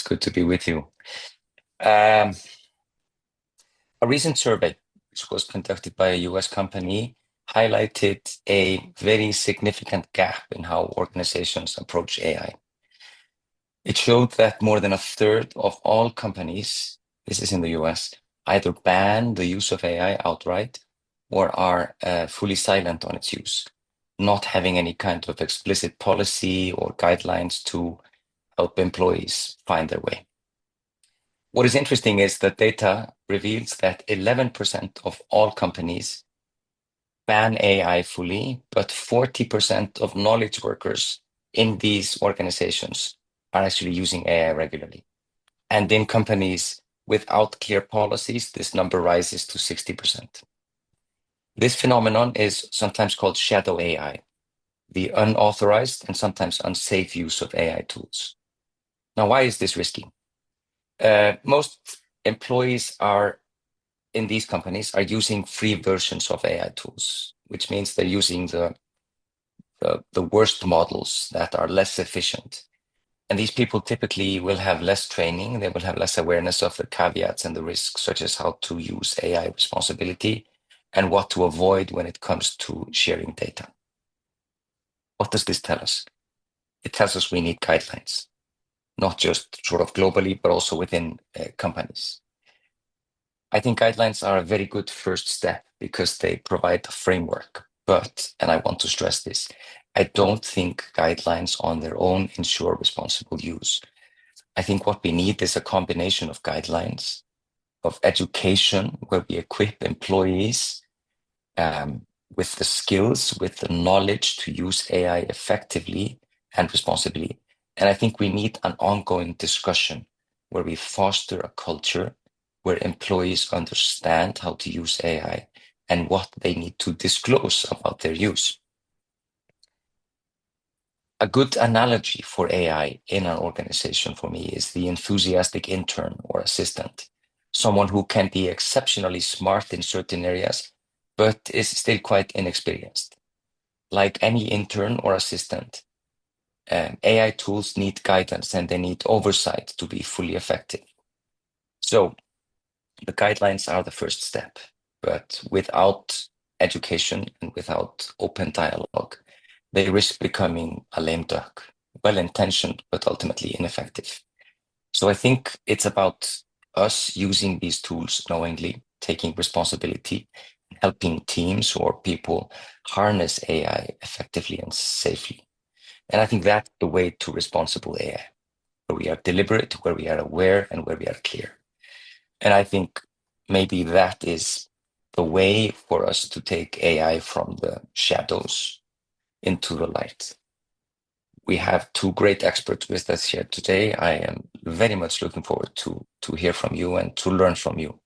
good to be with you. A recent survey, which was conducted by a US company, highlighted a very significant gap in how organizations approach AI. It showed that more than a third of all companies, this is in the US, either ban the use of AI outright or are fully silent on its use, not having any kind of explicit policy or guidelines to help employees find their way. What is interesting is that data reveals that 11% of all companies ban AI fully, but 40% of knowledge workers in these organizations are actually using AI regularly. And in companies without clear policies, this number rises to 60%. This phenomenon is sometimes called shadow AI, the unauthorized and sometimes unsafe use of AI tools. Now, why is this risky? Most employees in these companies are using free versions of AI tools, which means they're using the worst models that are less efficient. And these people typically will have less training, they will have less awareness of the caveats and the risks, such as how to use AI responsibly and what to avoid when it comes to sharing data. What does this tell us? It tells us we need guidelines, not just sort of globally, but also within companies. I think guidelines are a very good first step because they provide a framework. But, and I want to stress this, I don't think guidelines on their own ensure responsible use. I think what we need is a combination of guidelines, of education, where we equip employees with the skills, with the knowledge to use AI effectively and responsibly. And I think we need an ongoing discussion where we foster a culture where employees understand how to use AI and what they need to disclose about their use. A good analogy for AI in an organization for me is the enthusiastic intern or assistant, someone who can be exceptionally smart in certain areas, but is still quite inexperienced. Like any intern or assistant, AI tools need guidance and they need oversight to be fully effective. So the guidelines are the first step, but without education and without open dialogue, they risk becoming a lame duck, well-intentioned, but ultimately ineffective. So I think it's about us using these tools knowingly, taking responsibility, helping teams or people harness AI effectively and safely. And I think that's the way to responsible AI, where we are deliberate, where we are aware, and where we are clear. And I think maybe that is the way for us to take AI from the shadows into the light. We have two great experts with us here today. I am very much looking forward to hear from you and to learn from you.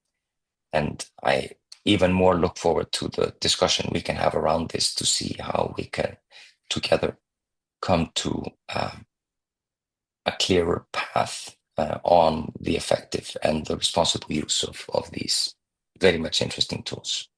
And I even more look forward to the discussion we can have around this to see how we can together come to a clearer path on the effective and the responsible use of these very much interesting tools.